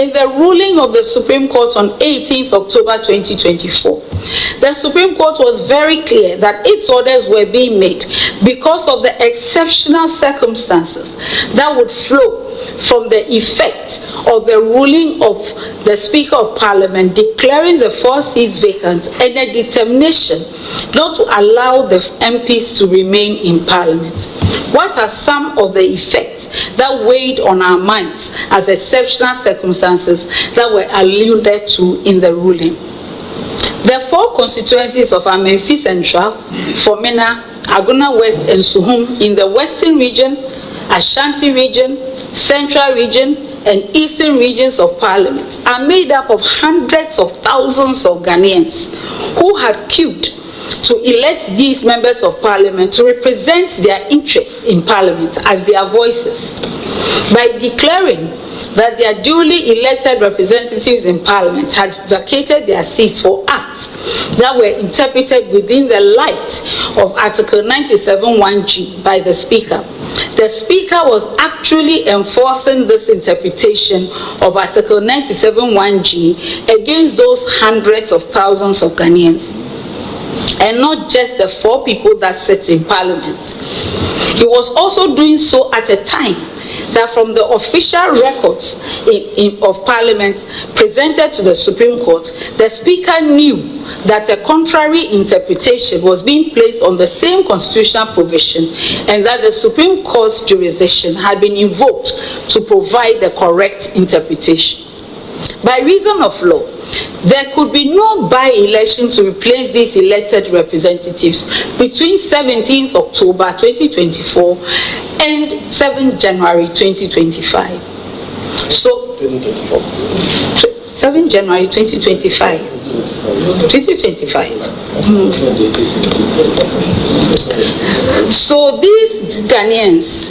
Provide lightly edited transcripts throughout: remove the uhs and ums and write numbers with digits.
In the ruling of the Supreme Court on 18th October 2024, the Supreme Court was very clear that its orders were being made because of the exceptional circumstances that would flow from the effect of the ruling of the Speaker of Parliament declaring the 4 seats vacant and a determination not to allow the MPs to remain in Parliament. What are some of the effects that weighed on our minds as exceptional circumstances that were alluded to in the ruling? The 4 constituencies of Amenfi Central, Fomena, Aguna West, and Suhum in the Western region, Ashanti region, Central region, and Eastern regions of Parliament are made up of hundreds of thousands of Ghanaians who had queued to elect these members of Parliament to represent their interests in Parliament as their voices. By declaring that their duly elected representatives in Parliament had vacated their seats for acts that were interpreted within the light of Article 97(1)(g) by the Speaker. The Speaker was actually enforcing this interpretation of Article 97(1)(g) against those hundreds of thousands of Ghanaians, and not just the 4 people that sit in Parliament. He was also doing so at a time that from the official records of Parliament presented to the Supreme Court, the Speaker knew that a contrary interpretation was being placed on the same constitutional provision and that the Supreme Court's jurisdiction had been invoked to provide the correct interpretation. By reason of law, there could be no by-election to replace these elected representatives between 17th October 2024 and 7th January 2025. So, 7th January 2025. 2025. So these Ghanaians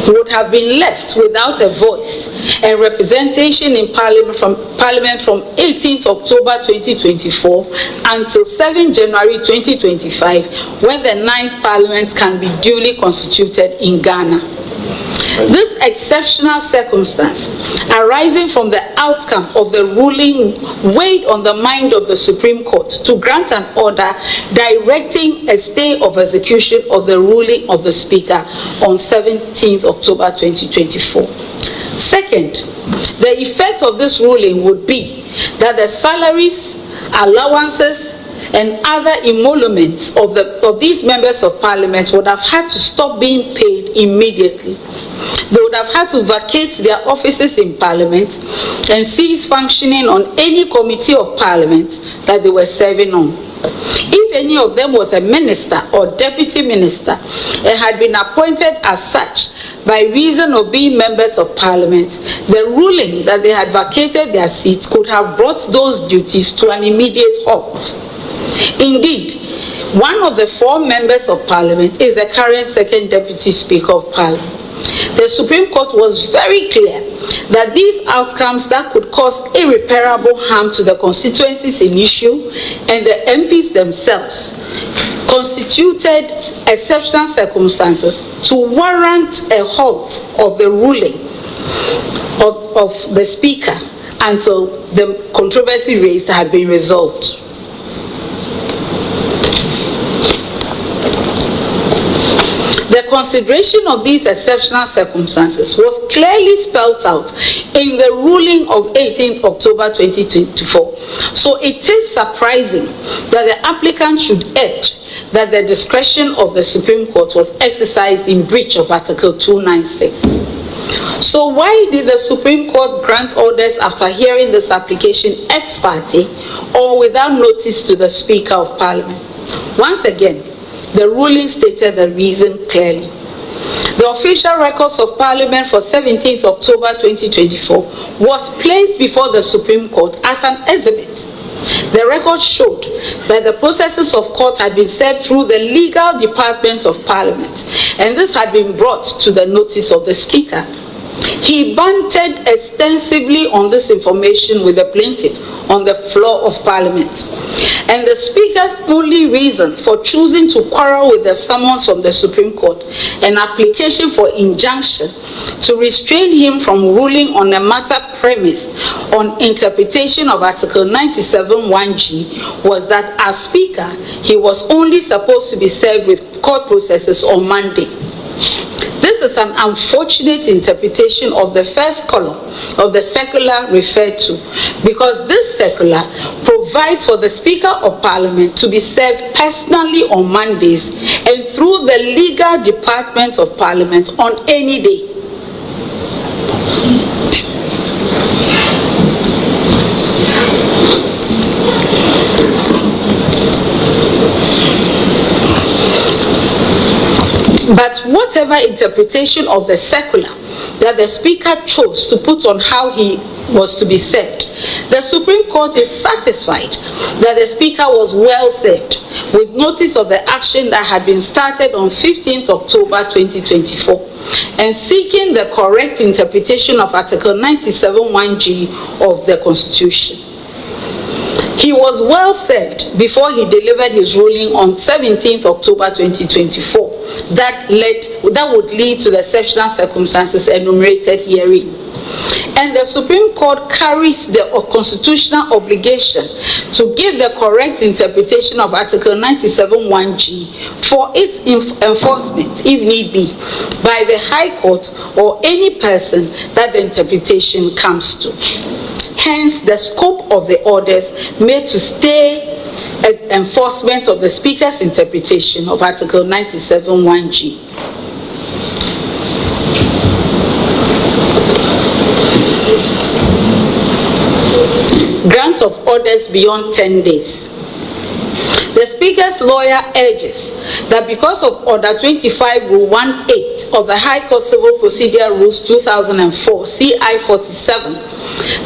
would have been left without a voice and representation in Parliament from 18th October 2024 until 7th January 2025, when the 9th Parliament can be duly constituted in Ghana. This exceptional circumstance arising from the outcome of the ruling weighed on the mind of the Supreme Court to grant an order directing a stay of execution of the ruling of the Speaker on 17th October 2024. Second, the effect of this ruling would be that the salaries, allowances, and other emoluments of these members of Parliament would have had to stop being paid immediately. They would have had to vacate their offices in Parliament and cease functioning on any committee of Parliament that they were serving on. If any of them was a minister or deputy minister and had been appointed as such by reason of being members of Parliament, the ruling that they had vacated their seats could have brought those duties to an immediate halt. Indeed, one of the 4 members of Parliament is the current second Deputy Speaker of Parliament. The Supreme Court was very clear that these outcomes that could cause irreparable harm to the constituencies in issue and the MPs themselves constituted exceptional circumstances to warrant a halt of the ruling of the Speaker until the controversy raised had been resolved. The consideration of these exceptional circumstances was clearly spelled out in the ruling of 18th October 2024. So it is surprising that the applicant should urge that the discretion of the Supreme Court was exercised in breach of Article 296. So why did the Supreme Court grant orders after hearing this application ex parte or without notice to the Speaker of Parliament? Once again, the ruling stated the reason clearly. The official records of Parliament for 17th October 2024 was placed before the Supreme Court as an exhibit. The record showed that the processes of court had been served through the legal department of Parliament, and this had been brought to the notice of the Speaker. He bantered extensively on this information with the plaintiff on the floor of Parliament. And the Speaker's only reason for choosing to quarrel with the summons from the Supreme Court, an application for injunction to restrain him from ruling on a matter premised on interpretation of Article 97(1)(g), was that as Speaker, he was only supposed to be served with court processes on Monday. This is an unfortunate interpretation of the first column of the circular referred to, because this circular provides for the Speaker of Parliament to be served personally on Mondays and through the legal department of Parliament on any day. But whatever interpretation of the circular that the Speaker chose to put on how he was to be served, the Supreme Court is satisfied that the Speaker was well served with notice of the action that had been started on 15th October 2024 and seeking the correct interpretation of Article 97(1)(g) of the Constitution. He was well served before he delivered his ruling on 17th October 2024 that would lead to the exceptional circumstances enumerated herein. And the Supreme Court carries the constitutional obligation to give the correct interpretation of Article 97(1)(g) for its enforcement, if need be, by the High Court or any person that the interpretation comes to. Hence, the scope of the orders made to stay enforcement of the Speaker's interpretation of Article 97(1)(g). Grant of orders beyond 10 days. The Speaker's lawyer urges that because of Order 25 Rule 1(8) of the High Court Civil Procedure Rules 2004 CI 47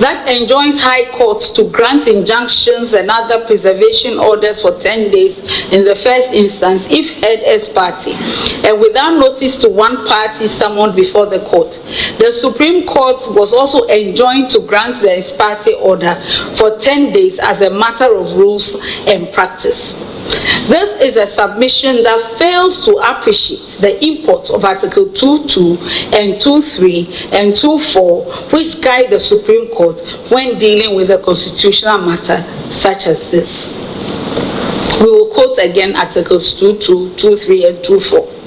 that enjoins High Courts to grant injunctions and other preservation orders for 10 days in the first instance if heard ex parte and without notice to one party summoned before the court. The Supreme Court was also enjoined to grant the ex parte order for 10 days as a matter of rules and practice. This is a submission that fails to appreciate the import of Article 2(2) and 2(3) and 2(4), which guide the Supreme Court when dealing with a constitutional matter such as this. We will quote again Articles 2(2), 2(3), and 2(4).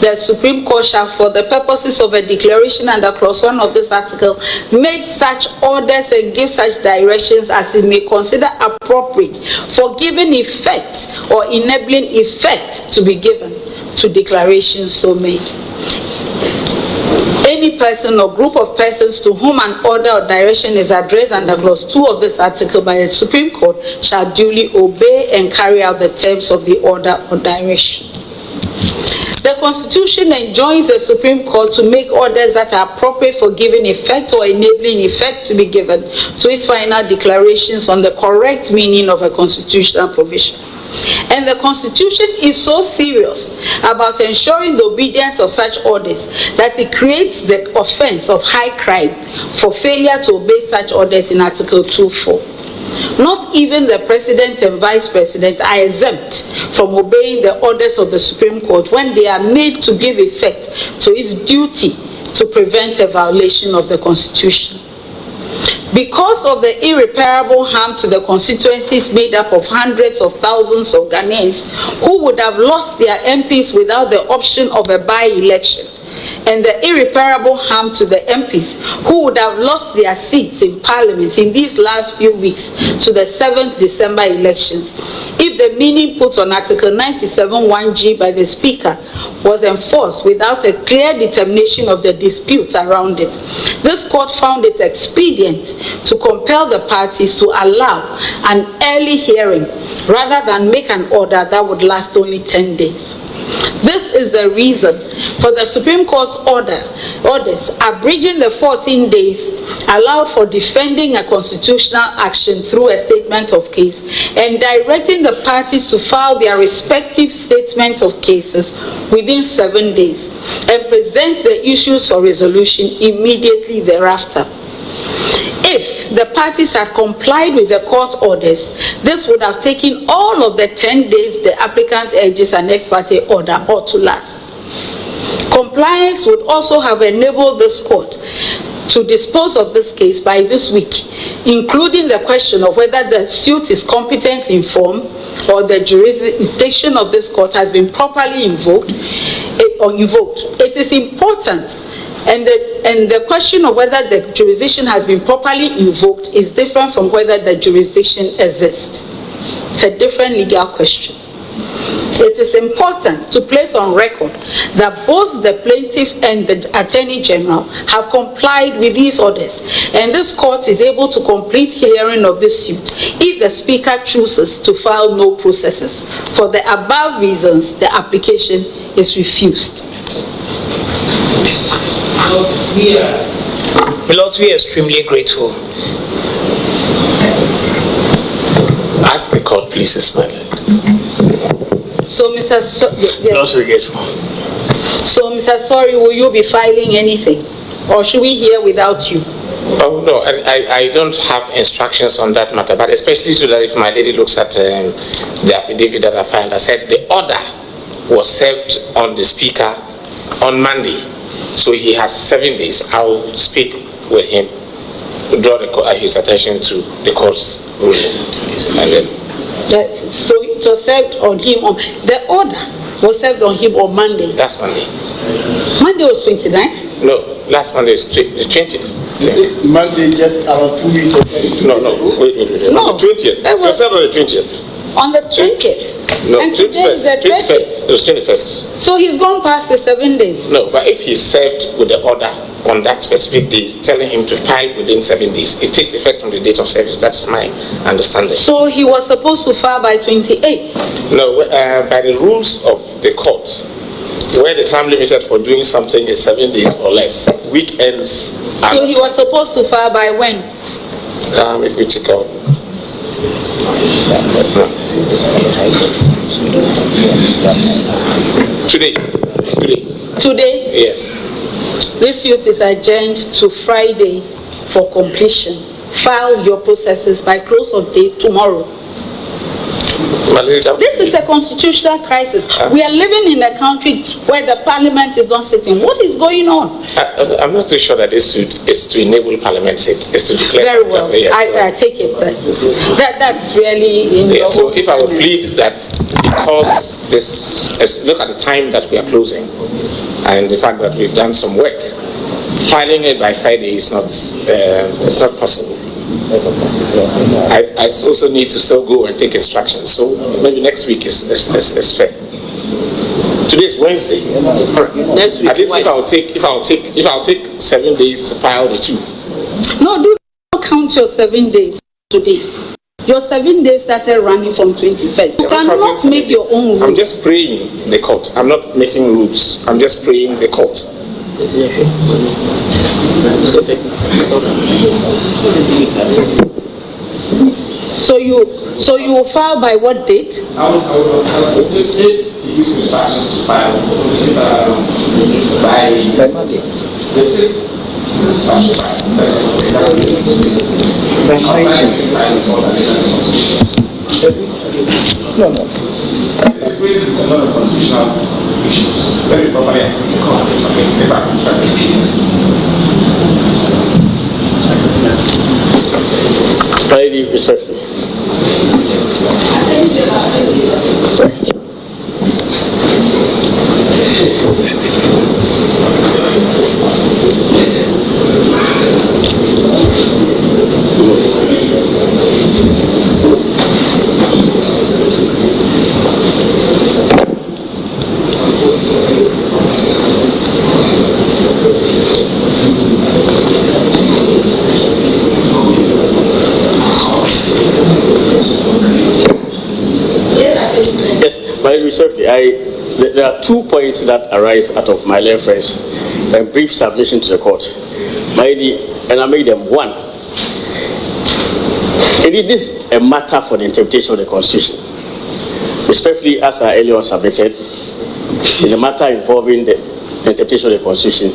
The Supreme Court shall, for the purposes of a declaration under Clause 1 of this article, make such orders and give such directions as it may consider appropriate for giving effect or enabling effect to be given to declarations so made. Any person or group of persons to whom an order or direction is addressed under Clause 2 of this article by the Supreme Court shall duly obey and carry out the terms of the order or direction. The Constitution enjoins the Supreme Court to make orders that are appropriate for giving effect or enabling effect to be given to its final declarations on the correct meaning of a constitutional provision. And the Constitution is so serious about ensuring the obedience of such orders that it creates the offense of high crime for failure to obey such orders in Article 2(4). Not even the President and Vice President are exempt from obeying the orders of the Supreme Court when they are made to give effect to its duty to prevent a violation of the Constitution. Because of the irreparable harm to the constituencies made up of hundreds of thousands of Ghanaians who would have lost their MPs without the option of a by-election, and the irreparable harm to the MPs who would have lost their seats in Parliament in these last few weeks to the 7th December elections, if the meaning put on Article 97(1)(g) by the Speaker was enforced without a clear determination of the disputes around it, this court found it expedient to compel the parties to allow an early hearing rather than make an order that would last only 10 days. This is the reason for the Supreme Court's orders abridging the 14 days allowed for defending a constitutional action through a statement of case and directing the parties to file their respective statements of cases within 7 days and present the issues for resolution immediately thereafter. If the parties had complied with the court orders, this would have taken all of the 10 days the applicant urges an ex parte order ought to last. Compliance would also have enabled this court to dispose of this case by this week, including the question of whether the suit is competent in form or the jurisdiction of this court has been properly invoked. It is important, and the question of whether the jurisdiction has been properly invoked is different from whether the jurisdiction exists. It's a different legal question. It is important to place on record that both the plaintiff and the Attorney General have complied with these orders, and this court is able to complete hearing of this suit if the Speaker chooses to file no processes. For the above reasons, the application is refused. Lord, we are extremely grateful. Ask the court, please, my Lord. So, Mr. Lord, we're grateful. So, Mr. Sorry, will you be filing anything, or should we hear without you? Oh no, I don't have instructions on that matter, but especially so that if my lady looks at the affidavit that I filed, I said the order was served on the Speaker on Monday, so he has 7 days. I will speak with him, draw his attention to the court's ruling. So it was served on him on the order was served on him on Monday. That's Monday. Monday was 29th? No, last Monday is the 20th. Monday, just around 2 weeks ago. No, wait. No, on the 20th. It was served on the 20th. On the 20th? No, and today is the 21st. It was 21st. So he's gone past the 7 days? No, but if he's served with the order on that specific day, telling him to file within 7 days, it takes effect on the date of service. That's my understanding. So he was supposed to file by 28th? No, by the rules of the court, where the time limited for doing something is 7 days or less, weekends. So he was supposed to file by when? If we check out. Today. Today? Yes. This suit is adjourned to Friday for completion. File your processes by close of day tomorrow. This is a constitutional crisis. We are living in a country where the parliament is not sitting. What is going on? I'm not too sure that this suit is to enable parliament sit. It's to declare. Very well. Yes, I take it that's really in your so if I would plead that because look at the time that we are closing and the fact that we've done some work, filing it by Friday is not it's not possible. I also need to still go and take instructions. So maybe next week is fair. Today is Wednesday. Next week. At least if I'll take 7 days to file the two. No, do not count your 7 days today. Your 7 days started running from 21st. You cannot make your own rules. I'm just praying the court. I'm not making rules. I'm just praying the court. So you will file by what date? I will use instructions to file by Monday. The 6th. No. It raises a lot of constitutional issues. Very properly assess the court. Highly respectful. Yes, highly respectful. There are 2 points that arise out of my learned friends and brief submission to the court. And I made them. One, it is a matter for the interpretation of the Constitution. Respectfully, as I earlier on submitted, in a matter involving the interpretation of the Constitution,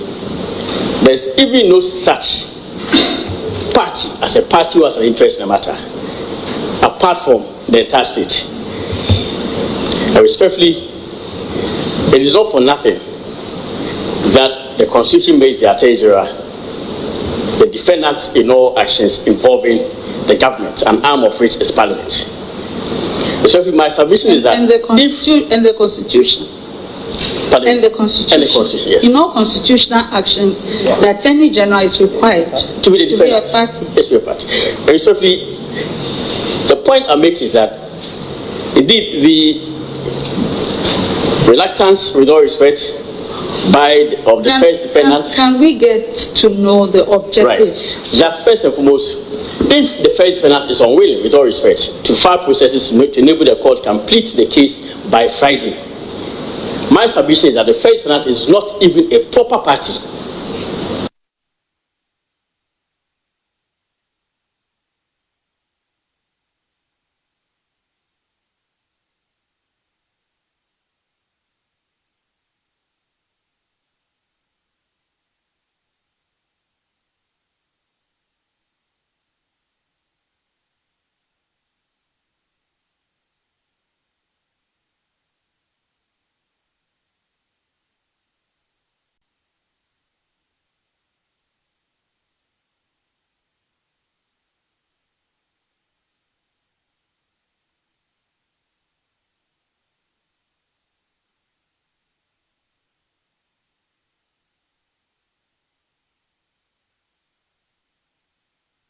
there is even no such party as a party who has an interest in the matter, apart from the entire state. And respectfully, it is not for nothing that the Constitution makes the Attorney General the defendant in all actions involving the government, an arm of which is Parliament. So my submission is that and the Constitution. and the Constitution, yes. In all constitutional actions, the Attorney General is required to be the defendant. To be a party. Yes, to be a party. And respectfully, the point I make is that indeed the reluctance, with all respect, of the first defendant. Can we get to know the objective? Right. That first and foremost, if the first defendant is unwilling, with all respect, to file processes to enable the court to complete the case by Friday, my submission is that the first defendant is not even a proper party